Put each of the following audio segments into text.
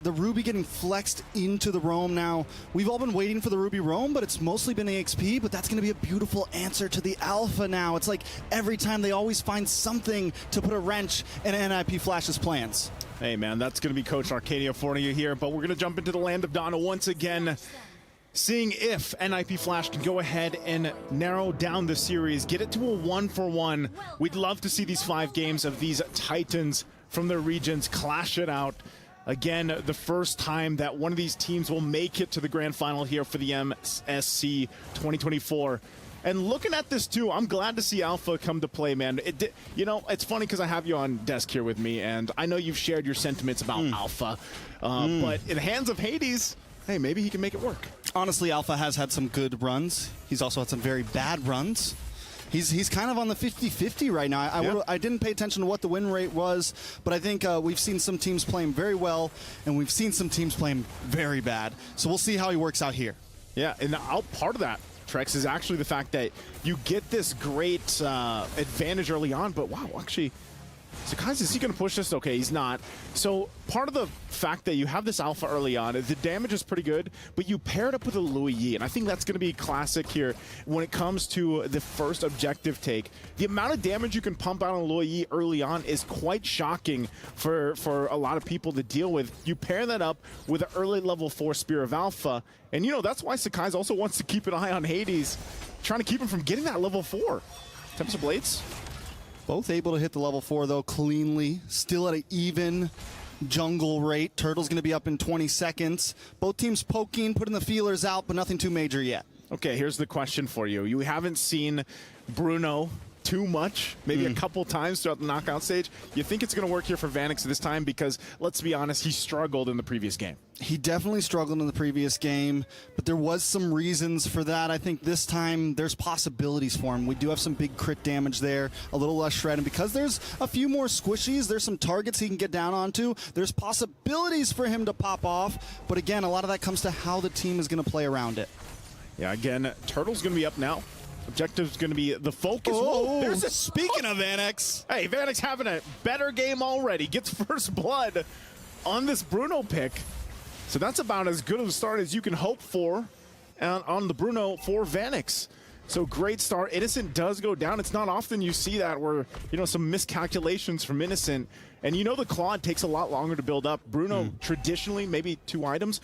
The Ruby getting flexed into the roam now. We've all been waiting for the Ruby roam, but it's mostly been AXP, but that's going to be a beautiful answer to the Alpha now. It's like every time they always find something to put a wrench in NIP Flash's plans. Hey man, that's going to be Coach Arcadia for you here, but we're going to jump into the land of Donna once again, seeing if NIP Flash can go ahead and narrow down the series, get it to a 1-for-1. We'd love to see these 5 games of these Titans from their regions clash it out. Again, the first time that one of these teams will make it to the grand final here for the MSC 2024. And looking at this too, I'm glad to see Alpha come to play, man. You know, it's funny because I have you on desk here with me, and I know you've shared your sentiments about Alpha. But in the hands of Hades, hey, maybe he can make it work. Honestly, Alpha has had some good runs. He's also had some very bad runs. He's kind of on the 50-50 right now. I didn't pay attention to what the win rate was, but I think we've seen some teams playing very well, and we've seen some teams playing very bad. So we'll see how he works out here. Yeah, and part of that, Trex, is actually the fact that you get this great advantage early on, but wow, actually, so guys, is he going to push this? Okay, he's not. So part of the fact that you have this Alpha early on, the damage is pretty good, but you pair it up with a Louis Yi, and I think that's going to be classic here when it comes to the first objective take. The amount of damage you can pump out on Louis Yi early on is quite shocking for a lot of people to deal with. You pair that up with an early level 4 Spear of Alpha, and you know, that's why Sakai's also wants to keep an eye on Hades, trying to keep him from getting that level 4. Tempest of Blades. Both able to hit the level 4, though, cleanly. Still at an even jungle rate. Turtle's going to be up in 20 seconds. Both teams poking, putting the feelers out, but nothing too major yet. Okay, here's the question for you. You haven't seen Bruno too much, maybe a couple times throughout the knockout stage. You think it's going to work here for Vanix this time? Because, let's be honest, he struggled in the previous game. He definitely struggled in the previous game, but there was some reasons for that. I think this time there's possibilities for him. We do have some big crit damage there, a little less shred, and because there's a few more squishies, there's some targets he can get down onto. There's possibilities for him to pop off, but again, a lot of that comes to how the team is going to play around it. Yeah, again, Turtle's going to be up now. Objective's going to be the focus. Oh, there's speaking of Vanix. Hey, Vanix having a better game already. Gets first blood on this Bruno pick. So that's about as good of a start as you can hope for on the Bruno for Vanix. So great start. Innocent does go down. It's not often you see that where, you know, some miscalculations from Innocent. And you know the Claude takes a lot longer to build up. Bruno, traditionally, maybe 2 items.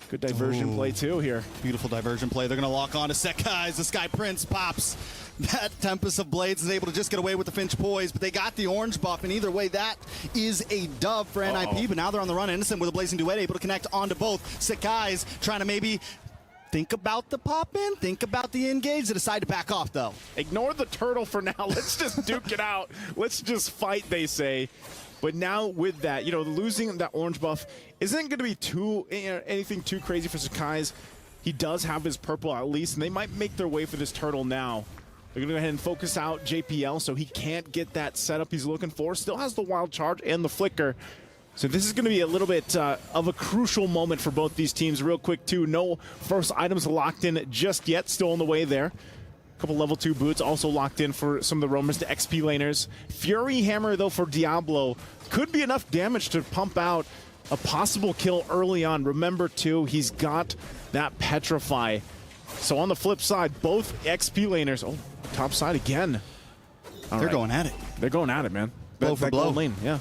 Good diversion play, too, here. Beautiful diversion play. They're going to lock on to Sekai's. The Sky Prince pops. That Tempest of Blades is able to just get away with the Finch Poise, but they got the orange buff, and either way, that is a dub for NIP, but now they're on the run. Innocent with a Blazing Duet, able to connect onto both. Sekai's trying to maybe think about the pop-in, think about the engage. They decide to back off, though. Ignore the turtle for now. Let's just duke it out. Let's just fight, they say. But now with that, you know, losing that orange buff isn't going to be anything too crazy for Sakai's. He does have his purple at least, and they might make their way for this turtle now. They're going to go ahead and focus out JPL so he can't get that setup he's looking for. Still has the wild charge and the flicker. So this is going to be a little bit of a crucial moment for both these teams. Real quick, too, no first items locked in just yet. Still on the way there. A couple level 2 boots also locked in for some of the roamers, the XP laners. Fury Hammer, though, for Diablo could be enough damage to pump out a possible kill early on. Remember, too, he's got that Petrify. So on the flip side, both XP laners, top side again. They're going at it. They're going at it, man. Blow for blow. Lane, yeah.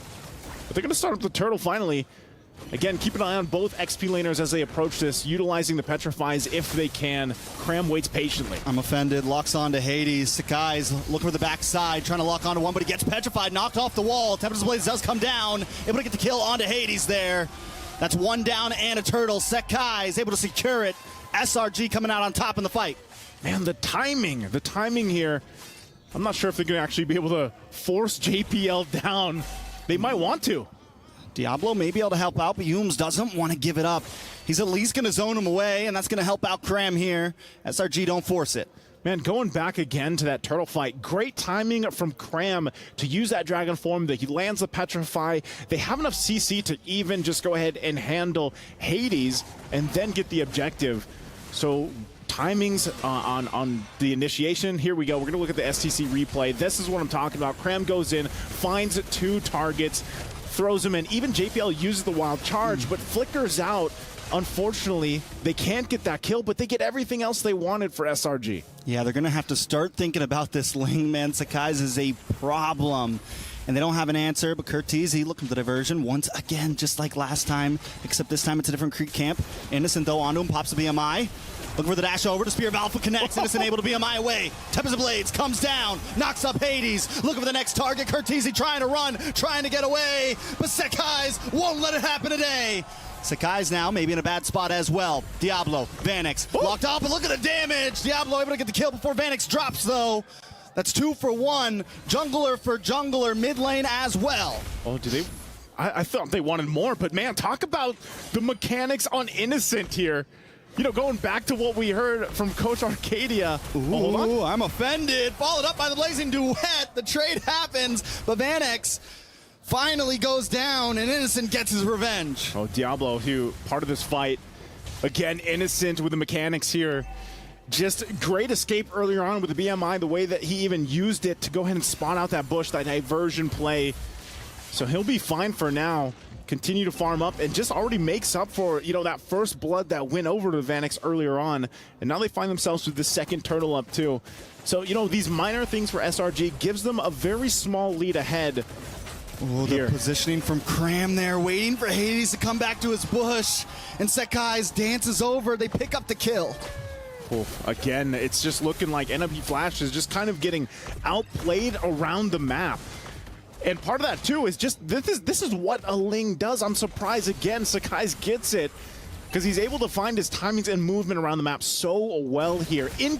But they're going to start with the turtle finally. Again, keep an eye on both XP laners as they approach this, utilizing the Petrifies if they can. Cram waits patiently. I'm offended. Locks on to Hades. Sakai's looking for the backside, trying to lock onto one, but he gets petrified, knocked off the wall. Tempest of Blades does come down, able to get the kill onto Hades there. That's 1 down and a turtle. Sakai's able to secure it. SRG coming out on top in the fight. Man, the timing here. I'm not sure if they're going to actually be able to force JPL down. They might want to. Diablo may be able to help out, but Humes doesn't want to give it up. He's at least going to zone him away, and that's going to help out Cram here. SRG don't force it. Man, going back again to that turtle fight, great timing from Cram to use that dragon form that he lands the Petrify. They have enough CC to even just go ahead and handle Hades and then get the objective. So timings on the initiation. Here we go. We're going to look at the STC replay. This is what I'm talking about. Cram goes in, finds 2 targets, throws him in. Even JPL uses the wild charge, but flickers out. Unfortunately, they can't get that kill, but they get everything else they wanted for SRG. Yeah, they're going to have to start thinking about this Ling, man. Sakai's is a problem. And they don't have an answer, but Curtiz looking for the diversion once again, just like last time, except this time it's a different Creek camp. Innocent, though, onto him, pops a BMI. Looking for the dash over to Spear of Alpha connects. Innocent able to BMI away. Tempest of Blades comes down, knocks up Hades. Looking for the next target. Curtiz trying to run, trying to get away, but Sakai's won't let it happen today. Sakai's now maybe in a bad spot as well. Diablo, Vanix, locked up, and look at the damage. Diablo able to get the kill before Vanix drops, though. That's 2 for 1. Jungler for jungler, mid lane as well. Oh, do they? I thought they wanted more, but man, talk about the mechanics on Innocent here. You know, going back to what we heard from Coach Arcadia. Ooh, I'm offended. Followed up by the Blazing Duet. The trade happens, but Vanix finally goes down, and Innocent gets his revenge. Oh, Diablo, who part of this fight. Again, Innocent with the mechanics here. Just great escape earlier on with the BMI, the way that he even used it to go ahead and spawn out that bush, that diversion play. So he'll be fine for now. Continue to farm up and just already makes up for, you know, that first blood that went over to Vanix earlier on. And now they find themselves with the second turtle up too. So, you know, these minor things for SRG gives them a very small lead ahead. Oh, the positioning from Cram there, waiting for Hades to come back to his bush. And Sakai's dances over. They pick up the kill. Again, it's just looking like NP Flash is just kind of getting outplayed around the map. And part of that, too, is just this is what a Ling does. I'm surprised, again, Sakai's gets it because he's able to find his timings and movement around the map so well here. In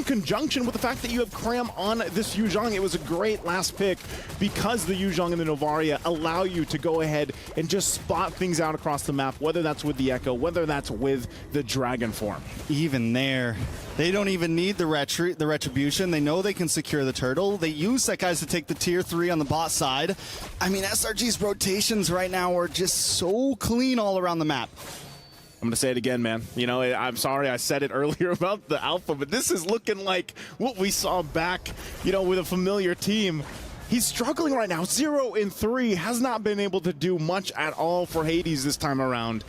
conjunction with the fact that you have Cram on this Yu Zhang, it was a great last pick because the Yu Zhang and the Novaria allow you to go ahead and just spot things out across the map, whether that's with the Echo, whether that's with the Dragon form. Even there, they don't even need the Retribution. They know they can secure the turtle. They use Sakai's to take the tier 3 on the bot side. I mean, SRG's rotations right now are just so clean all around the map. I'm going to say it again, man. You know, I'm sorry I said it earlier about the alpha, but this is looking like what we saw back, you know, with a familiar team. He's struggling right now. 0-3, has not been able to do much at all for Hades this time around.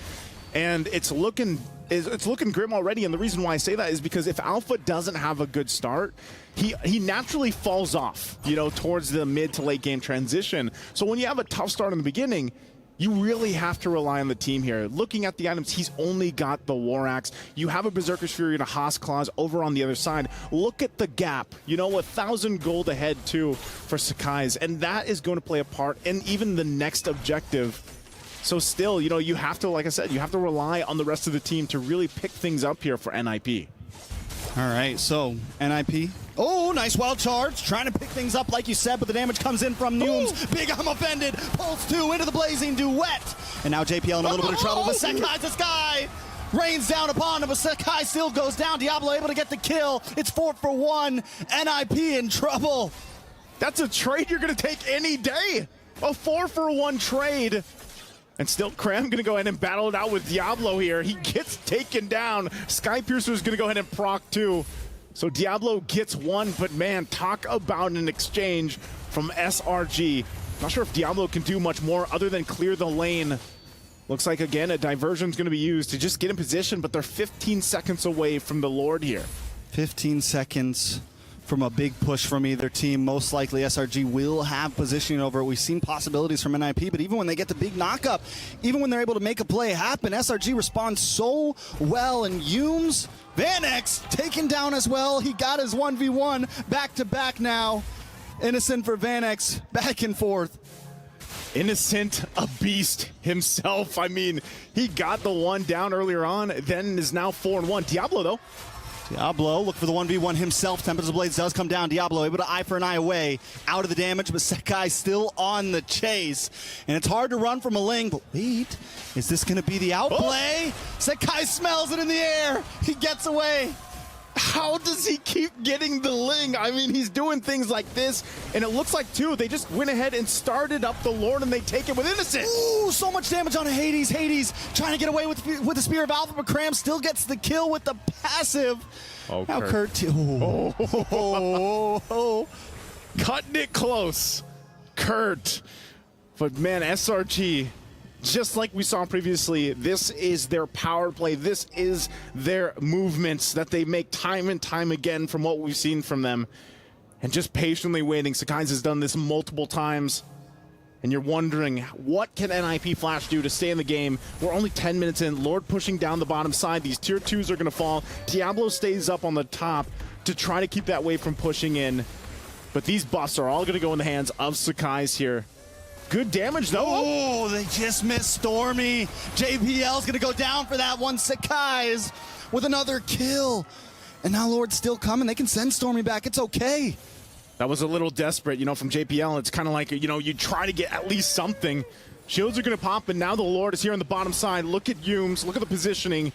And it's looking grim already, and the reason why I say that is because if Alpha doesn't have a good start, he naturally falls off, you know, towards the mid to late game transition. So when you have a tough start in the beginning, you really have to rely on the team here. Looking at the items, he's only got the War Axe. You have a Berserker's Fury and a Haas Claws over on the other side. Look at the gap. You know, 1,000 gold ahead, too, for Sakai's. And that is going to play a part in even the next objective. So still, you know, you have to, like I said, you have to rely on the rest of the team to really pick things up here for NIP. All right, so NIP. Oh, nice wild charge. Trying to pick things up like you said, but the damage comes in from Nooms. Big I'm offended. Pulse 2 into the Blazing Duet. And now JPL in a little bit of trouble, but Sakai's the Sky. Rains down upon him, but Sakai still goes down. Diablo able to get the kill. It's 4 for 1. NIP in trouble. That's a trade you're going to take any day. A 4 for 1 trade. And still, Cram going to go ahead and battle it out with Diablo here. He gets taken down. Skypiercer's going to go ahead and proc too. So Diablo gets one, but man, talk about an exchange from SRG. Not sure if Diablo can do much more other than clear the lane. Looks like, again, a diversion's going to be used to just get in position, but they're 15 seconds away from the Lord here. 15 seconds from a big push from either team. Most likely SRG will have positioning over it. We've seen possibilities from NIP, but even when they get the big knockup, even when they're able to make a play happen, SRG responds so well. And Humes, Vanix taken down as well. He got his 1v1 back-to-back now. Innocent for Vanix, back and forth. Innocent, a beast himself. I mean, he got the one down earlier on, then is now 4-1. Diablo, though. Diablo, look for the 1v1 himself. Tempest of Blades does come down. Diablo able to eye for an eye away. Out of the damage, but Sakai still on the chase. And it's hard to run from a Ling, but wait, is this going to be the outplay? Sakai smells it in the air. He gets away. How does he keep getting the Ling? I mean, he's doing things like this, and it looks like, too, they just went ahead and started up the Lord, and they take it with Innocent. Ooh, so much damage on Hades. Hades trying to get away with the Spear of Alpha, but Cram still gets the kill with the passive. Oh, now Kurt. Oh. Cutting it close. Kurt. But man, SRG, just like we saw previously, this is their power play. This is their movements that they make time and time again from what we've seen from them. And just patiently waiting. Sakai's has done this multiple times. And you're wondering, what can NIP Flash do to stay in the game? We're only 10 minutes in. Lord pushing down the bottom side. These tier 2s are going to fall. Diablo stays up on the top to try to keep that wave from pushing in. But these buffs are all going to go in the hands of Sakai's here. Good damage, though. Oh, they just missed Stormy. JPL's going to go down for that one. Sakai's with another kill. And now Lord's still coming. They can send Stormy back. It's okay. That was a little desperate, you know, from JPL. It's kind of like, you know, you try to get at least something. Shields are going to pop, and now the Lord is here on the bottom side. Look at Yumes. Look at the positioning.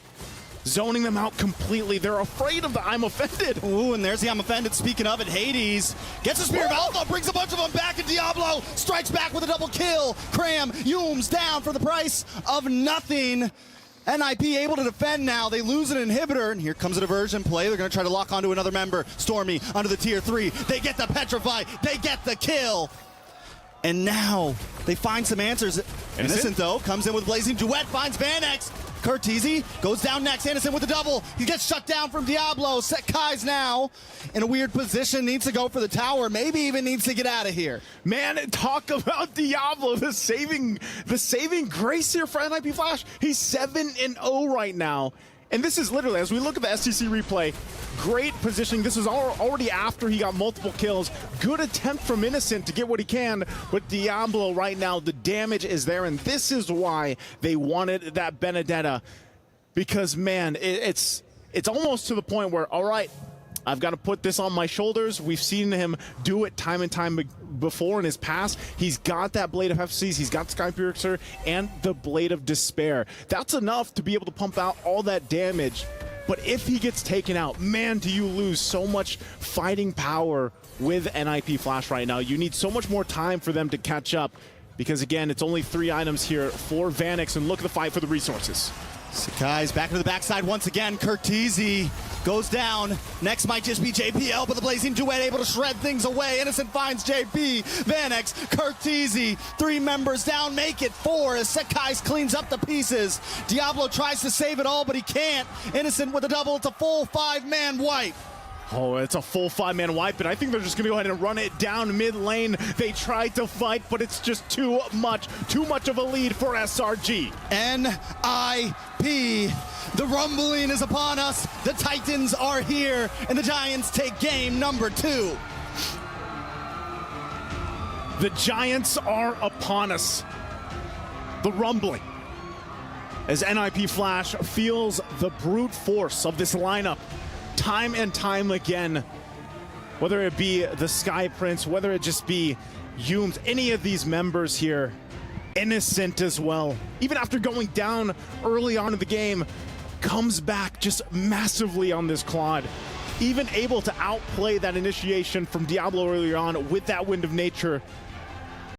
Zoning them out completely. They're afraid of the I'm offended. Ooh, and there's the I'm offended. Speaking of it, Hades gets a Spear of Alpha, brings a bunch of them back, and Diablo strikes back with a double kill. Cram, Yumes down for the price of nothing. NIP able to defend now. They lose an inhibitor, and here comes a diversion play. They're going to try to lock onto another member. Stormy under the tier 3. They get the Petrify. They get the kill. And now they find some answers. Innocent, though, comes in with Blazing Duet, finds Vanex. Curteasy goes down next. Innocent with the double. He gets shut down from Diablo. Sakai's now in a weird position. Needs to go for the tower. Maybe even needs to get out of here. Man, talk about Diablo, the saving grace here for NIP Flash. He's 7-0 right now. And this is literally, as we look at the STC replay, great positioning. This is already after he got multiple kills. Good attempt from Innocent to get what he can, but Diablo right now, the damage is there, and this is why they wanted that Benedetta. Because, man, it's almost to the point where, all right, I've got to put this on my shoulders. We've seen him do it time and time before in his past. He's got that Blade of FCs, he's got Sky Piercer, and the Blade of Despair. That's enough to be able to pump out all that damage. But if he gets taken out, man, do you lose so much fighting power with NIP Flash right now. You need so much more time for them to catch up. Because, again, it's only 3 items here for Vanex, and look at the fight for the resources. Sakai's back to the backside once again. Curteasy goes down. Next might just be JPL, but the Blazing Duet able to shred things away. Innocent finds JP. Vanex, Curteasy, 3 members down, make it 4 as Sakai's cleans up the pieces. Diablo tries to save it all, but he can't. Innocent with a double. It's a full 5-man wipe. Oh, it's a full 5-man wipe, and I think they're just going to go ahead and run it down mid lane. They tried to fight, but it's just too much of a lead for SRG. NIP. The rumbling is upon us. The Titans are here, and the Giants take game number 2. The Giants are upon us. The rumbling. As NIP Flash feels the brute force of this lineup. Time and time again, whether it be the Sky Prince, whether it just be Yumes, any of these members here, Innocent as well, even after going down early on in the game, comes back just massively on this Claude. Even able to outplay that initiation from Diablo earlier on with that Wind of Nature.